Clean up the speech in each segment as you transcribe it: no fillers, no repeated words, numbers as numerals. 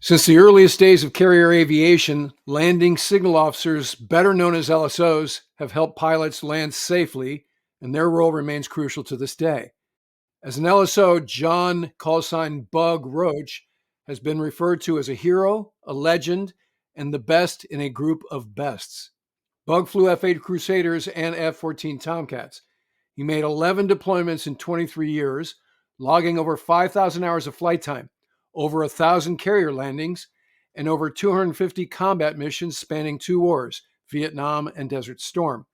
Since the earliest days of carrier aviation, landing signal officers, better known as LSOs, have helped pilots land safely, and their role remains crucial to this day. As an LSO, John, callsign Bug Roach, has been referred to as a hero, a legend, and the best in a group of bests. Bug flew F-8 Crusaders and F-14 Tomcats. He made 11 deployments in 23 years, logging over 5,000 hours of flight time, over 1,000 carrier landings, and over 250 combat missions spanning 2 wars, Vietnam and Desert Storm.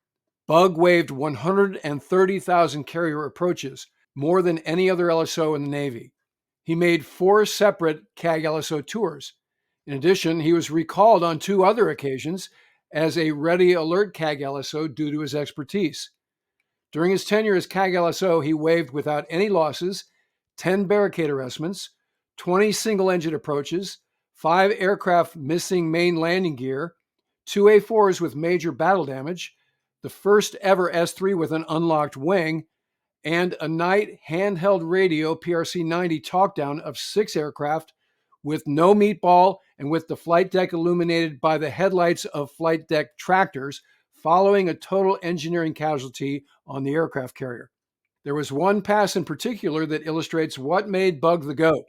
Bug waved 130,000 carrier approaches, more than any other LSO in the Navy. He made 4 separate CAG LSO tours. In addition, he was recalled on 2 other occasions as a ready alert CAG LSO due to his expertise. During his tenure as CAG LSO, he waved without any losses 10 barricade arrestments, 20 single-engine approaches, 5 aircraft missing main landing gear, 2 A4s with major battle damage, the first ever S-3 with an unlocked wing, and a night handheld radio PRC-90 talkdown of 6 aircraft with no meatball and with the flight deck illuminated by the headlights of flight deck tractors, following a total engineering casualty on the aircraft carrier. There was one pass in particular that illustrates what made Bug the GOAT.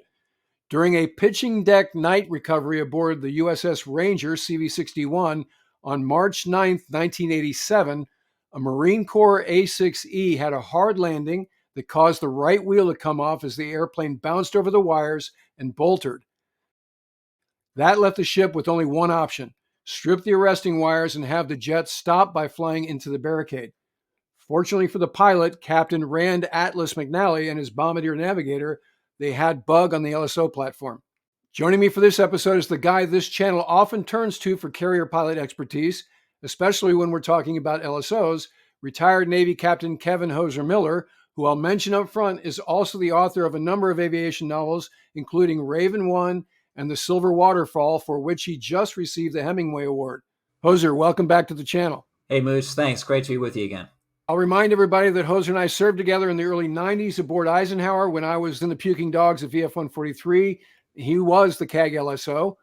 During a pitching deck night recovery aboard the USS Ranger CV-61 on March 9, 1987, a Marine Corps A-6E had a hard landing that caused the right wheel to come off as the airplane bounced over the wires and bolted. That left the ship with only one option: strip the arresting wires and have the jet stop by flying into the barricade. Fortunately for the pilot, Captain Rand Atlas McNally and his bombardier navigator, they had Bug on the LSO platform. Joining me for this episode is the guy this channel often turns to for carrier pilot expertise, especially when we're talking about LSOs, retired Navy Captain Kevin Hozer Miller, who I'll mention up front is also the author of a number of aviation novels, including Raven 1 and The Silver Waterfall, for which he just received the Hemingway Award. Hozer, welcome back to the channel. Hey, Mooch. Thanks. Great to be with you again. I'll remind everybody that Hozer and I served together in the early 90s aboard Eisenhower when I was in the Puking Dogs at VF-143. He was the CAG LSO.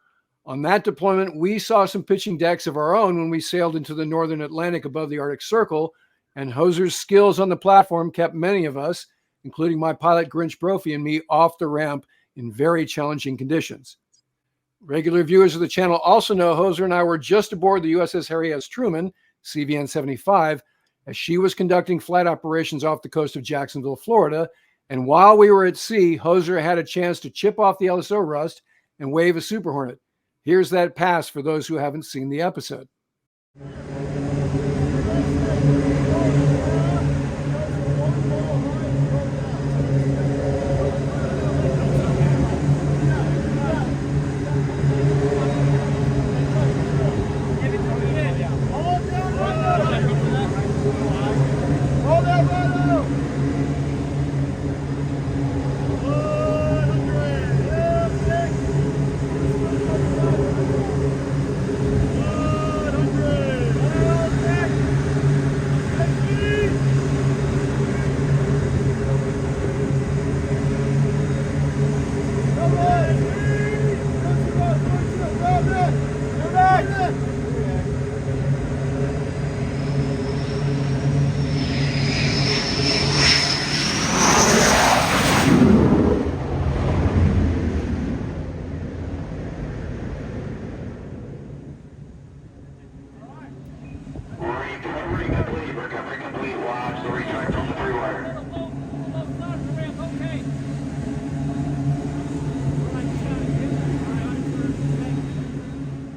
On that deployment, we saw some pitching decks of our own when we sailed into the northern Atlantic above the Arctic Circle, and Hozer's skills on the platform kept many of us, including my pilot Grinch Brophy and me, off the ramp in very challenging conditions. Regular viewers of the channel also know Hozer and I were just aboard the USS Harry S. Truman, CVN-75, as she was conducting flight operations off the coast of Jacksonville, Florida. And while we were at sea, Hozer had a chance to chip off the LSO rust and wave a Super Hornet. Here's that pass for those who haven't seen the episode.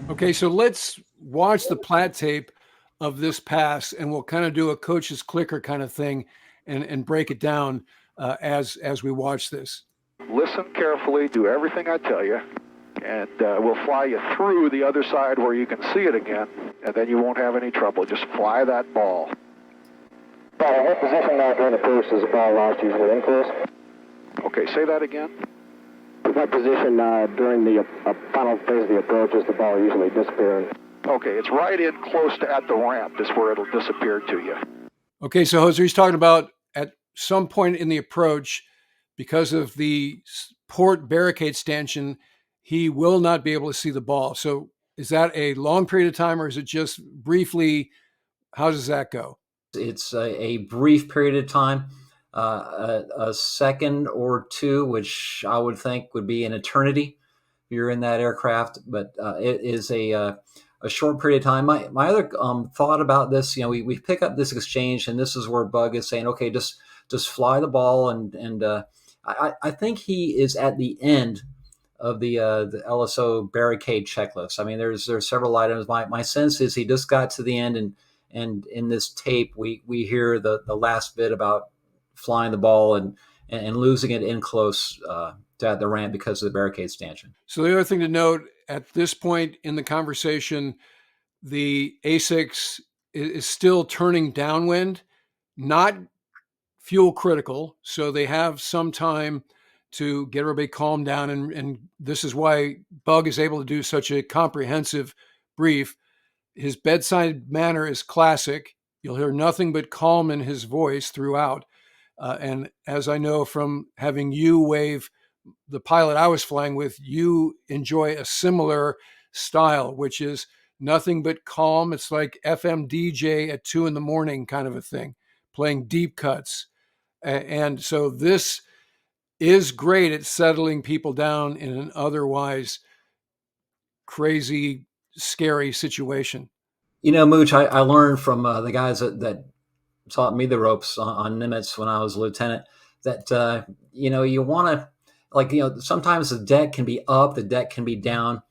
Okay, so let's watch the plat tape of this pass, and we'll kind of do a coach's clicker kind of thing and break it down as we watch this. Listen carefully, do everything I tell you, and we'll fly you through the other side where you can see it again, and then you won't have any trouble. Just fly that ball. What position during the course is the ball lost usually in course? Okay, say that again. What position during the final phase of the approach is the ball usually disappearing? Okay, it's right in close to at the ramp is where it'll disappear to you. Okay, so Hozer, he's talking about at some point in the approach, because of the port barricade stanchion, he will not be able to see the ball. So is that a long period of time, or is it just briefly? How does that go? It's a brief period of time, a second or two, which I would think would be an eternity if you're in that aircraft. But it is a short period of time. My other thought about this, we pick up this exchange, and this is where Bug is saying, okay, just fly the ball, and I think he is at the end of the LSO barricade checklist. I mean, there's several items. My sense is he just got to the end, and in this tape we hear the last bit about flying the ball and losing it in close to the ramp because of the barricade stanchion. So the other thing to note at this point in the conversation, the A6 is still turning downwind, not fuel critical. So they have some time to get everybody calmed down. And this is why Bug is able to do such a comprehensive brief. His bedside manner is classic. You'll hear nothing but calm in his voice throughout. And as I know from having you wave the pilot I was flying with, you enjoy a similar style, which is nothing but calm. It's like FM DJ at 2 a.m. kind of a thing, playing deep cuts. And so this is great at settling people down in an otherwise crazy, scary situation. Mooch, I learned from the guys that taught me the ropes on Nimitz when I was a lieutenant that, you want to, sometimes the deck can be up, the deck can be down,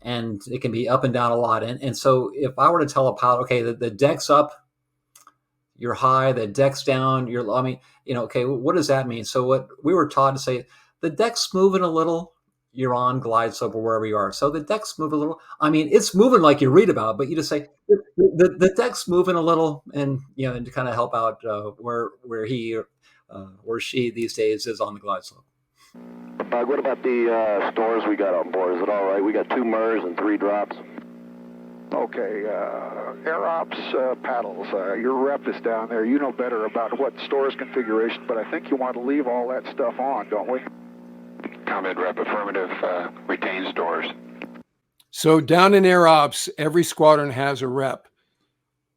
and it can be up and down a lot. And so if I were to tell a pilot, okay, the deck's up, you're high, the deck's down, you're low, okay, what does that mean? So what we were taught to say, the deck's moving a little, you're on glide slope or wherever you are. So the deck's moving a little. It's moving like you read about, but you just say the deck's moving a little, and and to kind of help out where he or she these days is on the glide slope. Bug, what about the stores we got on board? Is it all right? We got 2 MERS and 3 drops. Okay, Air Ops paddles. Your rep is down there. You know better about what stores configuration, but I think you want to leave all that stuff on, don't we? Combat rep, affirmative, retain stores. So down in Air Ops, every squadron has a rep,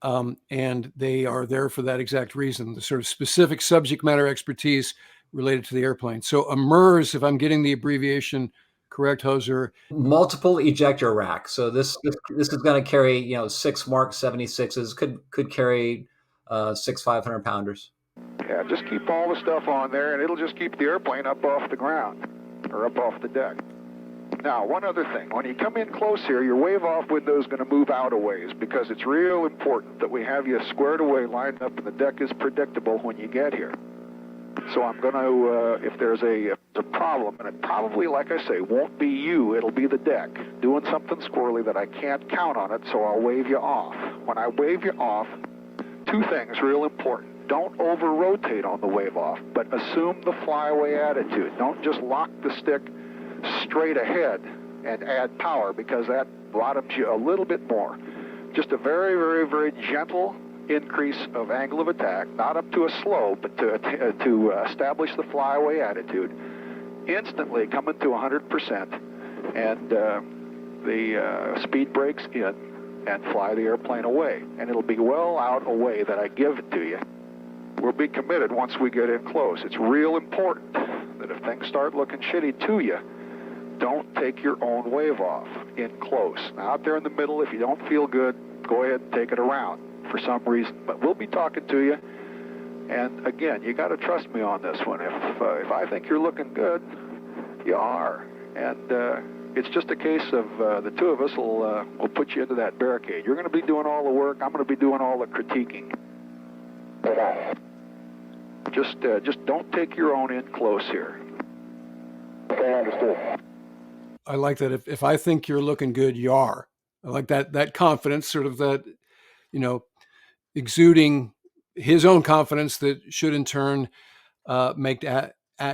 and they are there for that exact reason, the sort of specific subject matter expertise related to the airplane. So a MERS, if I'm getting the abbreviation correct, Hozer? Multiple ejector rack. So this is going to carry 6 Mark 76s, could carry 6 500-pounders. Yeah, just keep all the stuff on there, and it'll just keep the airplane up off the ground or up off the deck. Now, one other thing. When you come in close here, your wave-off window is going to move out a ways because it's real important that we have you squared away, lined up, and the deck is predictable when you get here. So I'm going to, if there's a problem, and it probably, like I say, won't be you, it'll be the deck, doing something squirrely that I can't count on it, so I'll wave you off. When I wave you off, 2 things real important. Don't over-rotate on the wave-off, but assume the flyaway attitude. Don't just lock the stick straight ahead and add power, because that bottoms you a little bit more. Just a very, very, very gentle increase of angle of attack, not up to a slow, but to establish the flyaway attitude. Instantly coming to 100%, and the speed brakes in, and fly the airplane away. And it'll be well out away that I give it to you. We'll be committed once we get in close. It's real important that if things start looking shitty to you, don't take your own wave off in close. Now, out there in the middle, if you don't feel good, go ahead and take it around for some reason. But we'll be talking to you. And again, you got to trust me on this one. If I think you're looking good, you are. And it's just a case of the 2 of us will put you into that barricade. You're going to be doing all the work. I'm going to be doing all the critiquing. Just don't take your own in close here. Okay, understood. I like that. If I think you're looking good, you are. I like that confidence, sort of that, exuding his own confidence that should in turn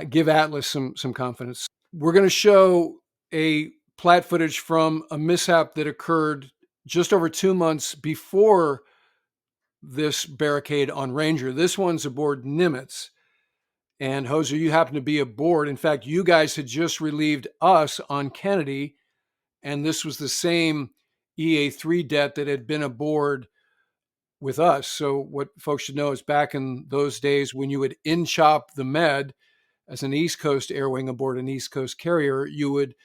give Atlas some confidence. We're going to show a plat footage from a mishap that occurred just over 2 months before this barricade on Ranger. This one's aboard Nimitz. And Hozer, you happened to be aboard. In fact, you guys had just relieved us on Kennedy, and this was the same EA3 det that had been aboard with us. So what folks should know is back in those days when you would in-chop the med as an East Coast air wing aboard an East Coast carrier, you would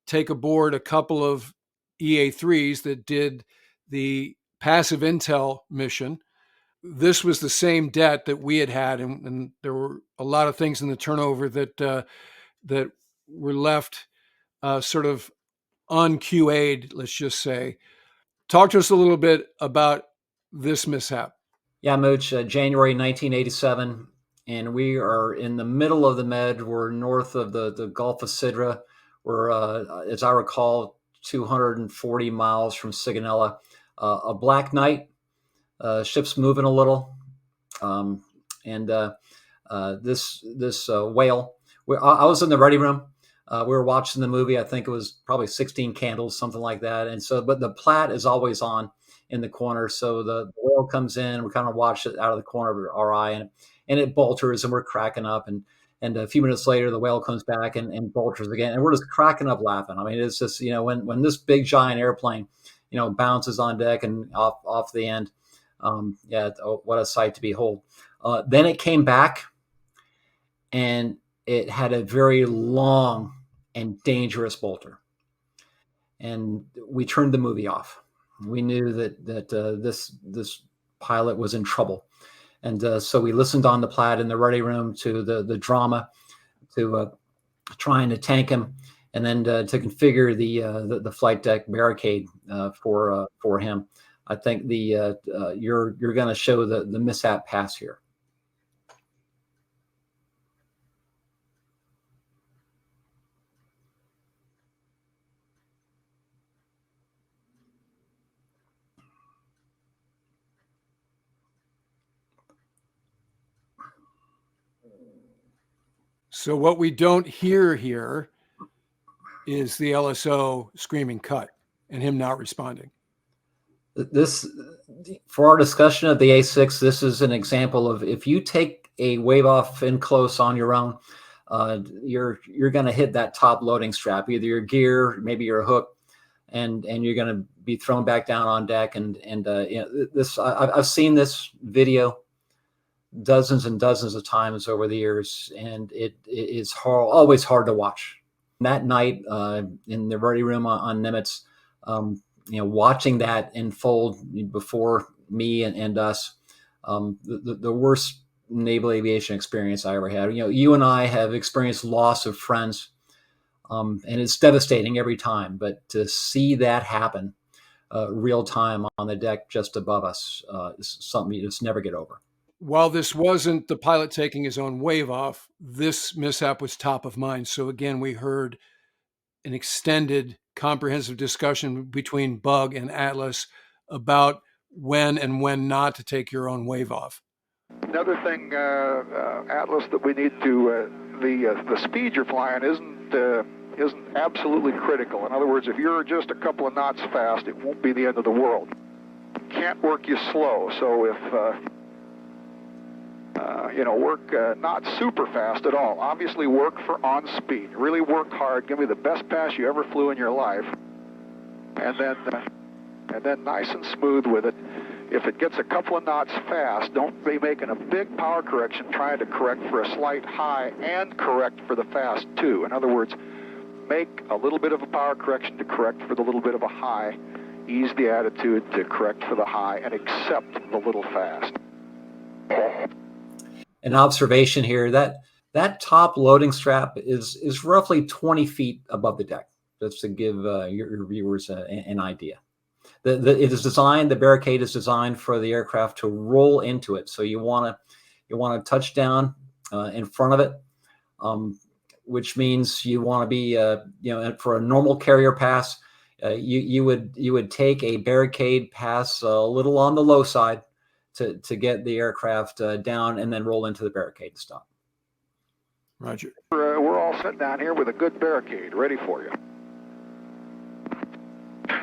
take aboard a couple of EA3s that did the passive intel mission. This was the same det that we had, and there were a lot of things in the turnover that were left sort of un-QA'd, let's just say. Talk to us a little bit about this mishap. Yeah, Mooch, January 1987, and we are in the middle of the Med. We're north of the Gulf of Sidra. We're, as I recall, 240 miles from Sigonella. A black night, ship's moving a little, and this whale. I was in the ready room. We were watching the movie. I think it was probably 16 Candles, something like that. And so, but the Platt is always on in the corner. So the whale comes in, we kind of watch it out of the corner of our eye, and it bolters, and we're cracking up. And a few minutes later, the whale comes back and bolters again, and we're just cracking up laughing. I mean, it's just, when this big giant airplane, bounces on deck and off the end. What a sight to behold. Then it came back, and it had a very long and dangerous bolter. And we turned the movie off. We knew that this pilot was in trouble. And so we listened on the Plaid in the ready room to the drama, to trying to tank him, and then to configure the flight deck barricade for him. I think you're going to show the mishap pass here. So what we don't hear here is the LSO screaming cut and him not responding. This, for our discussion of the A6, this is an example of if you take a wave off in close on your own, you're going to hit that top loading strap, either your gear, maybe your hook, and you're going to be thrown back down on deck. And this, I've seen this video dozens and dozens of times over the years, and it is always hard to watch. That night in the ready room on Nimitz, watching that unfold before me and us, the worst naval aviation experience I ever had. You and I have experienced loss of friends, and it's devastating every time. But to see that happen real time on the deck just above us is something you just never get over. While this wasn't the pilot taking his own wave off, this mishap was top of mind. So again, we heard an extended, comprehensive discussion between Bug and Atlas about when and when not to take your own wave off. Another thing, Atlas, that we need to the speed you're flying isn't absolutely critical. In other words, if you're just a couple of knots fast, it won't be the end of the world. Can't work you slow. So if work not super fast at all. Obviously, work for on speed. Really work hard. Give me the best pass you ever flew in your life, and then nice and smooth with it. If it gets a couple of knots fast, don't be making a big power correction trying to correct for a slight high and correct for the fast too. In other words, make a little bit of a power correction to correct for the little bit of a high. Ease the attitude to correct for the high and accept the little fast. An observation here, that top loading strap is roughly 20 feet above the deck, just to give your viewers an idea. The barricade is designed for the aircraft to roll into it. So you want to touch down in front of it, which means you want to be for a normal carrier pass, you would take a barricade pass a little on the low side to get the aircraft down and then roll into the barricade to stop. Roger. We're all set down here with a good barricade ready for you.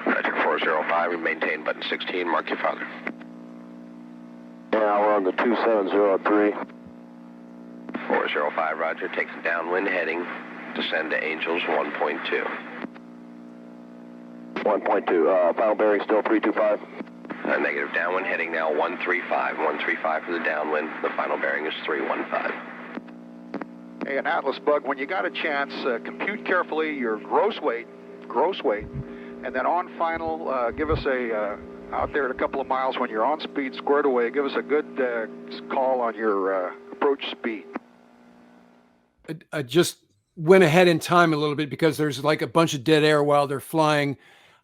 Roger, 405, we maintain button 16, mark your father. Yeah, we're on the 2703. 405, roger. Takes a downwind heading. Descend to Angels 1.2. 1.2. Final bearing still 325. Negative, downwind heading now 135. 135 for the downwind. The final bearing is 315. Hey, an Atlas Bug, when you got a chance, compute carefully your gross weight, and then on final, give us a, out there at a couple of miles when you're on speed, squared away, give us a good call on your approach speed. I just went ahead in time a little bit because there's like a bunch of dead air while they're flying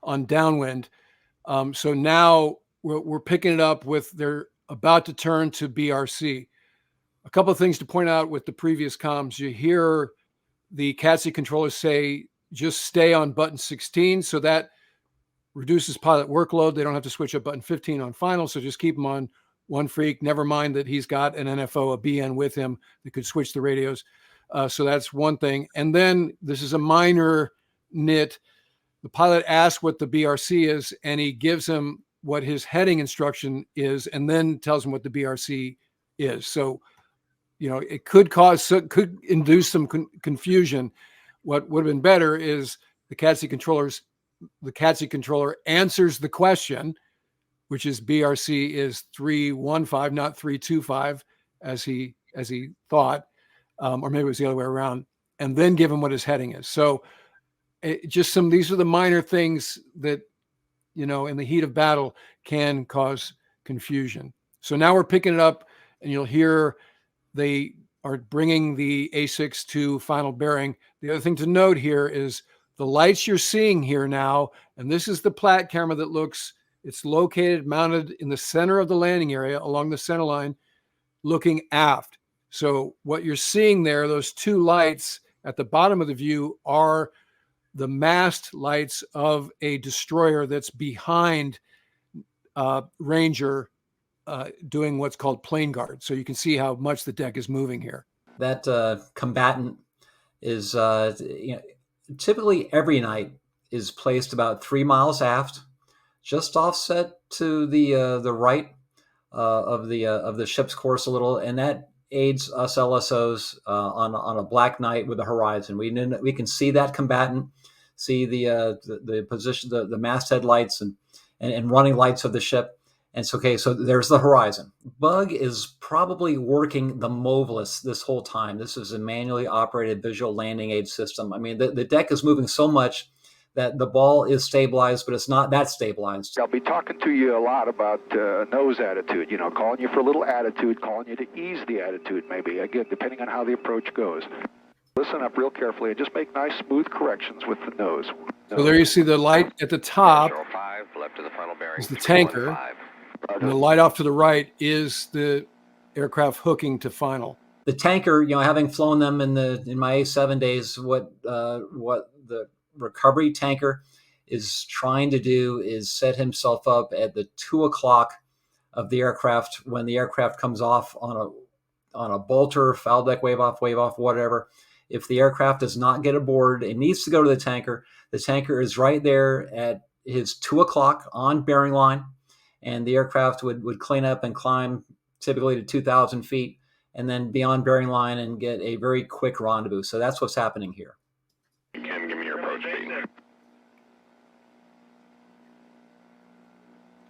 on downwind. So now we're picking it up with they're about to turn to BRC. A couple of things to point out with the previous comms. You hear the CATC controllers say, just stay on button 16. So that reduces pilot workload. They don't have to switch up button 15 on final. So just keep them on one freak. Never mind that he's got an NFO, a BN with him that could switch the radios. So that's one thing. And then this is a minor nit. The pilot asks what the BRC is, and he gives him what his heading instruction is, and then tells him what the BRC is. So, it could induce some confusion. What would have been better is the CATC controller answers the question, which is BRC is 315, not 325, as he thought, or maybe it was the other way around, and then give him what his heading is. So these are the minor things that, in the heat of battle can cause confusion. So now we're picking it up, and you'll hear they are bringing the A6 to final bearing. The other thing to note here is the lights you're seeing here now, and this is the plat camera it's located, mounted in the center of the landing area along the center line, looking aft. So what you're seeing there, those two lights at the bottom of the view, are the mast lights of a destroyer that's behind Ranger doing what's called plane guard. So you can see how much the deck is moving here. That combatant is typically every night is placed about 3 miles aft, just offset to the right of the ship's course a little, and that aids us LSOs on a black night with the horizon. We can see that combatant, see the position, the masthead lights and running lights of the ship. And it's okay. So there's the horizon. Bug is probably working the MOVLess this whole time. This is a manually operated visual landing aid system. I mean, the deck is moving so much that the ball is stabilized, but it's not that stabilized. I'll be talking to you a lot about nose attitude, calling you for a little attitude, calling you to ease the attitude maybe, again, depending on how the approach goes. Listen up real carefully and just make nice, smooth corrections with the nose. So there you see the light at the top 05, left to the final bearing is the tanker, and the light off to the right is the aircraft hooking to final. The tanker, having flown them in my A7 days, what the recovery tanker is trying to do is set himself up at the 2 o'clock of the aircraft when the aircraft comes off on a bolter, foul deck, wave off, whatever. If the aircraft does not get aboard, it needs to go to the tanker. The tanker is right there at his 2 o'clock on bearing line, and the aircraft would clean up and climb typically to 2,000 feet and then be on bearing line and get a very quick rendezvous. So that's what's happening here. Ken, give me your approach speed.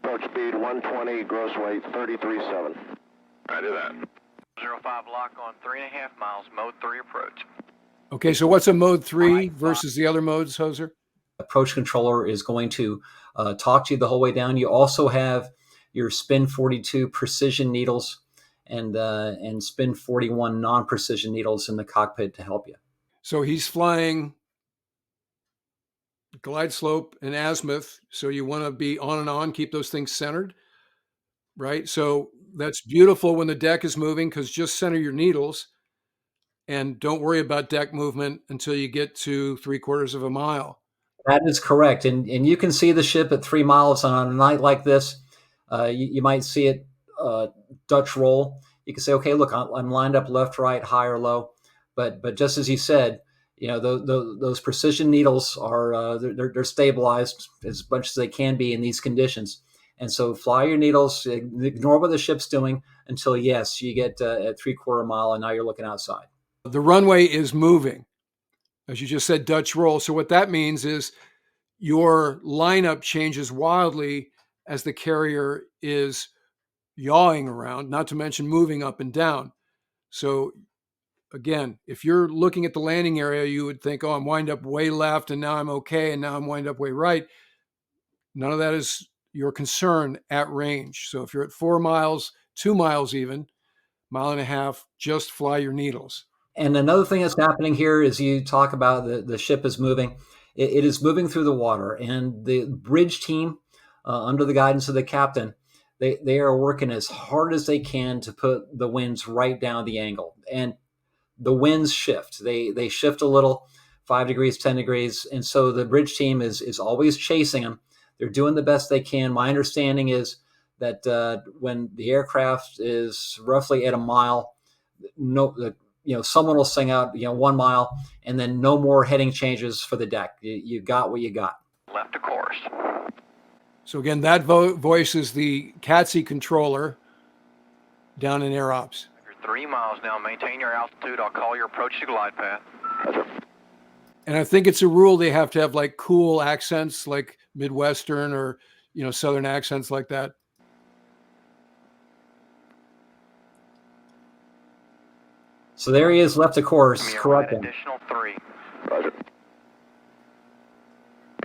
Approach speed 120, gross weight 33.7. I do that. 05 lock on 3.5 miles, mode 3 approach. Okay, so what's a mode 3 versus the other modes, Hozer? Approach controller is going to talk to you the whole way down. You also have your spin 42 precision needles and spin 41 non-precision needles in the cockpit to help you. So he's flying glide slope and azimuth. So you want to be on and on, keep those things centered, right? So that's beautiful when the deck is moving, because just center your needles and don't worry about deck movement until you get to 3/4 of a mile. That is correct. And you can see the ship at 3 miles on a night like this. You might see it Dutch roll. You can say, okay, look, I'm lined up left, right, high or low. But just as you said, those precision needles are they're stabilized as much as they can be in these conditions. And so fly your needles, ignore what the ship's doing until, yes, you get at 3/4 mile, and now you're looking outside. The runway is moving. As you just said, Dutch roll. So what that means is your lineup changes wildly as the carrier is yawing around, not to mention moving up and down. So again, if you're looking at the landing area, you would think, oh, I'm wind up way left and now I'm okay, and now I'm wind up way right. None of that is your concern at range. So if you're at 4 miles, 2 miles even, mile and a half, just fly your needles. And another thing that's happening here is you talk about the ship is moving. It is moving through the water, and the bridge team, under the guidance of the captain, they are working as hard as they can to put the winds right down the angle. And the winds shift. They shift a little, 5 degrees, 10 degrees. And so the bridge team is always chasing them. They're doing the best they can. My understanding is that when the aircraft is roughly at a mile, someone will sing out, 1 mile, and then no more heading changes for the deck. You got what you got. Left to course. So again, that voice is the CATSI controller down in Air Ops. You're 3 miles now. Maintain your altitude. I'll call your approach to glide path. And I think it's a rule they have to have like cool accents, like Midwestern or, Southern accents like that. So there he is, left to course. Correct. Additional 3. Roger.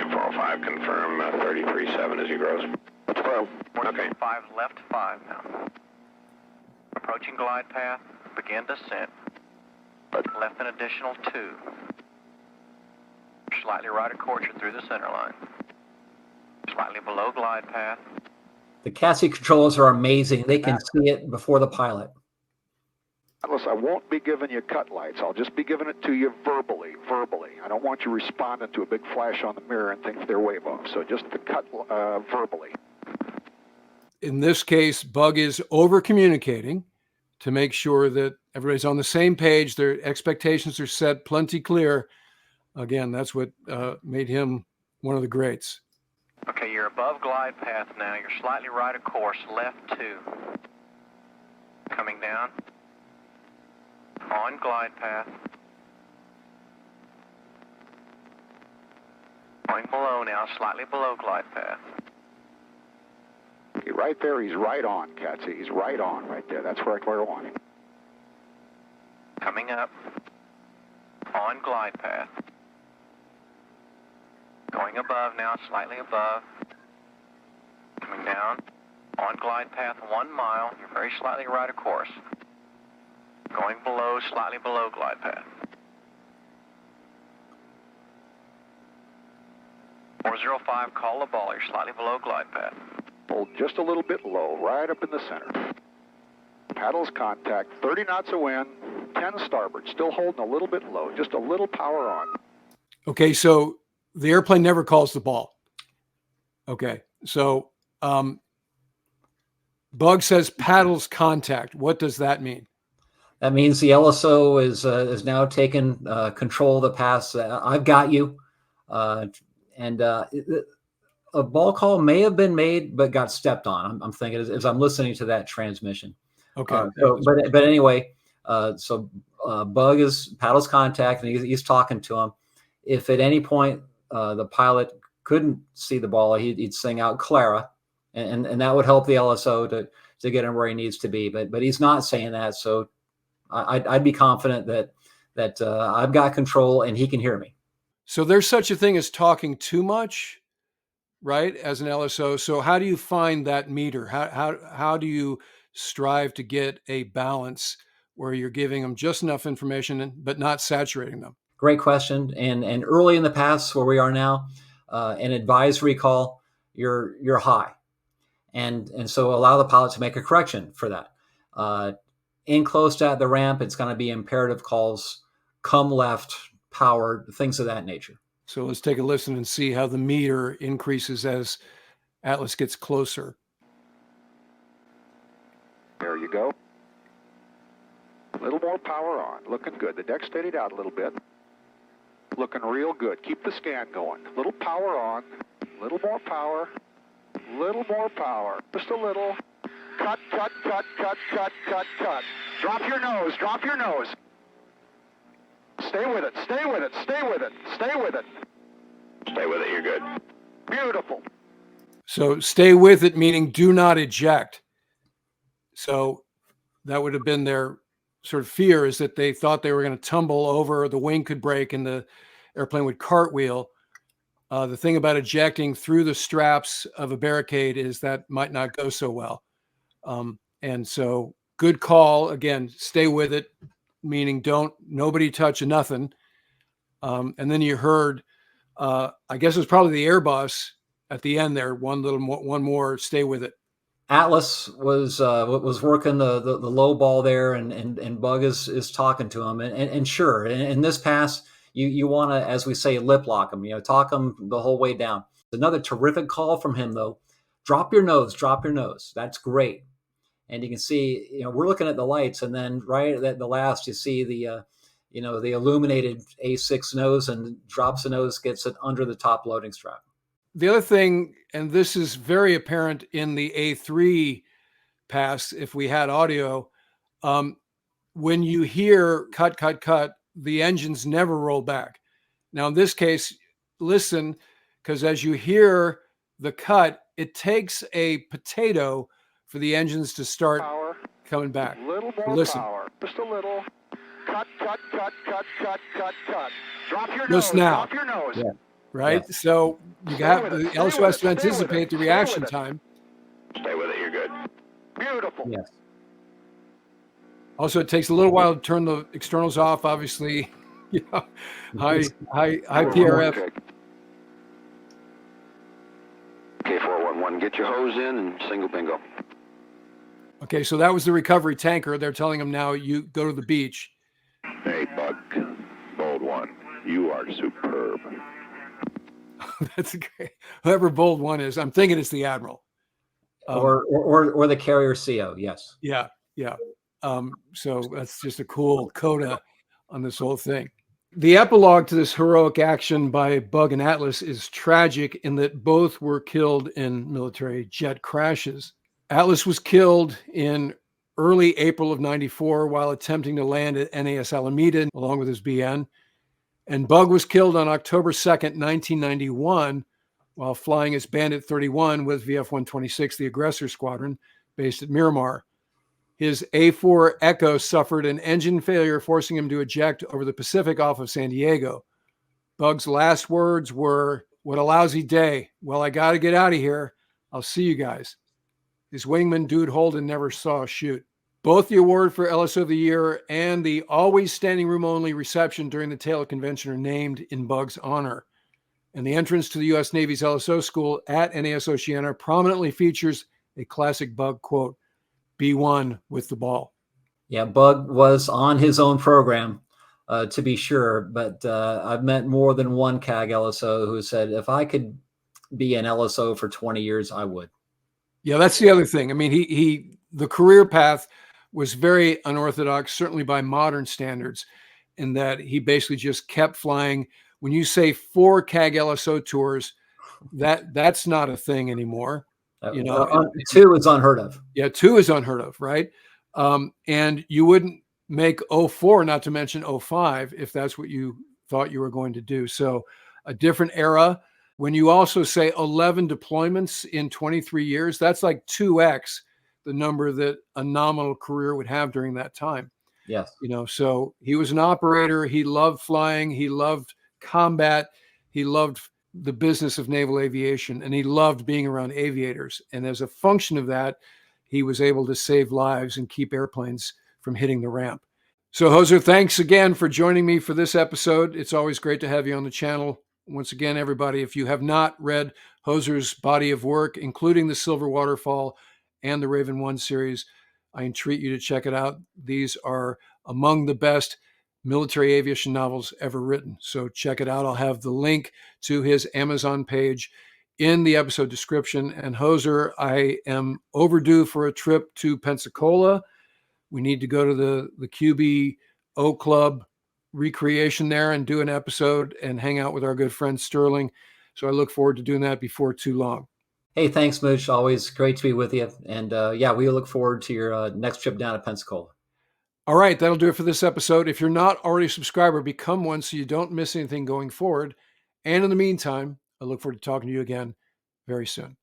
Info 5, confirm 33.7 as you grows. Confirm. Okay. 5 left 5 now. Approaching glide path. Begin descent. Left an additional 2. Slightly right of course, you're through the center line. Slightly below glide path. The CATSI controllers are amazing. They can see it before the pilot. Atlas, I won't be giving you cut lights. I'll just be giving it to you verbally. I don't want you responding to a big flash on the mirror and think they're wave off. So just the cut verbally. In this case, Bug is over communicating to make sure that everybody's on the same page. Their expectations are set plenty clear. Again, that's what made him one of the greats. Okay, you're above glide path now. You're slightly right of course. Left 2. Coming down. On glide path. Going below now, slightly below glide path. Right there, he's right on, CATSI. He's right on right there. That's where I want him. Coming up. On glide path. Going above now, slightly above. Coming down. On glide path 1 mile. You're very slightly right of course. Going below, slightly below glide path. 405, call the ball. You're slightly below glide path. Hold just a little bit low, right up in the center. Paddles contact, 30 knots of wind, 10 starboard. Still holding a little bit low, just a little power on. Okay, so the airplane never calls the ball. Okay, so Bug says paddles contact. What does that mean? That means the LSO is now taken control of the pass. I've got you. A ball call may have been made, but got stepped on. I'm thinking as I'm listening to that transmission. Okay. But anyway, so Bug is paddles contact, and he's talking to him. If at any point the pilot couldn't see the ball, he'd sing out Clara, and that would help the LSO to get him where he needs to be. But he's not saying that, so I'd be confident that I've got control and he can hear me. So there's such a thing as talking too much, right? As an LSO. So how do you find that meter? How do you strive to get a balance where you're giving them just enough information, but not saturating them? Great question. And early in the past, where we are now, an advisory call, you're high, and so allow the pilot to make a correction for that. In close at the ramp, it's going to be imperative calls, come left, power, things of that nature. So let's take a listen and see how the meter increases as Atlas gets closer. There you go. A little more power on. Looking good. The deck steadied out a little bit. Looking real good. Keep the scan going. Little power on. Little more power. Little more power. Just a little. Cut, cut, cut, cut, cut, cut, cut. Drop your nose. Drop your nose. Stay with it, stay with it, stay with it, stay with it. Stay with it, you're good. Beautiful. So stay with it, meaning do not eject. So that would have been their sort of fear, is that they thought they were going to tumble over, the wing could break, and the airplane would cartwheel. The thing about ejecting through the straps of a barricade is that might not go so well. And so good call. Again, stay with it, meaning nobody touch nothing. And then you heard, I guess it was probably the Airbus at the end there, one more, stay with it. Atlas was working the low ball there, and Bug is talking to him, and sure, in this pass you want to, as we say, lip lock him, talk him the whole way down. Another terrific call from him though. Drop your nose. That's great. And you can see, we're looking at the lights, and then right at the last, you see the the illuminated A6 nose, and drops the nose, gets it under the top loading strap. The other thing, and this is very apparent in the A3 pass, if we had audio, when you hear cut, cut, cut, the engines never roll back. Now, in this case, listen, because as you hear the cut, it takes a potato for the engines to start coming back. A little more Listen. power, just a little. Cut, cut, cut, cut, cut, cut, cut. Drop your Listen nose, now. drop your nose. Yeah. Right? Yeah. So you have the Stay LSO with has it, to stay with anticipate it, the stay reaction with it. time. Stay with it, you're good. Beautiful. Yes. Also, it takes a little while to turn the externals off, obviously. High PRF. Okay. K411, get your hose in and single bingo. Okay, so that was the recovery tanker. They're telling him now, you go to the beach. Hey, Bug, Bold One, you are superb. That's great. Whoever Bold One is, I'm thinking it's the Admiral. Or the carrier CO, yes. Yeah. So that's just a cool coda on this whole thing. The epilogue to this heroic action by Bug and Atlas is tragic in that both were killed in military jet crashes. Atlas was killed in early April of '94 while attempting to land at NAS Alameda along with his BN. And Bug was killed on October 2nd, 1991, while flying as Bandit 31 with VF-126, the aggressor squadron, based at Miramar. His A4 Echo suffered an engine failure, forcing him to eject over the Pacific off of San Diego. Bug's last words were, "What a lousy day. Well, I got to get out of here. I'll see you guys." His wingman, Dude Holden, never saw a shoot. Both the award for LSO of the Year and the always standing room only reception during the Taylor Convention are named in Bug's honor. And the entrance to the U.S. Navy's LSO school at NAS Oceana prominently features a classic Bug quote, "Be one with the ball." Yeah, Bug was on his own program, to be sure, but I've met more than one CAG LSO who said, if I could be an LSO for 20 years, I would. Yeah, that's the other thing. I mean, the career path was very unorthodox, certainly by modern standards, in that he basically just kept flying. When you say 4 CAG LSO tours, that's not a thing anymore. 2 is unheard of. Yeah, 2 is unheard of, right? And you wouldn't make 04, not to mention 05, if that's what you thought you were going to do. So a different era. When you also say 11 deployments in 23 years, that's like 2x the number that a nominal career would have during that time. Yes. So he was an operator. He loved flying. He loved combat. He loved the business of naval aviation, and he loved being around aviators. And as a function of that, he was able to save lives and keep airplanes from hitting the ramp. So Hozer, thanks again for joining me for this episode. It's always great to have you on the channel. Once again, everybody, if you have not read Hozer's body of work, including the Silver Waterfall and the Raven 1 series, I entreat you to check it out. These are among the best military aviation novels ever written. So check it out. I'll have the link to his Amazon page in the episode description. And Hozer, I am overdue for a trip to Pensacola. We need to go to the QB-O Club recreation there and do an episode and hang out with our good friend Sterling. So I look forward to doing that before too long. Hey, thanks, Mooch. Always great to be with you. And we look forward to your next trip down to Pensacola. All right, that'll do it for this episode. If you're not already a subscriber, become one so you don't miss anything going forward. And in the meantime, I look forward to talking to you again very soon.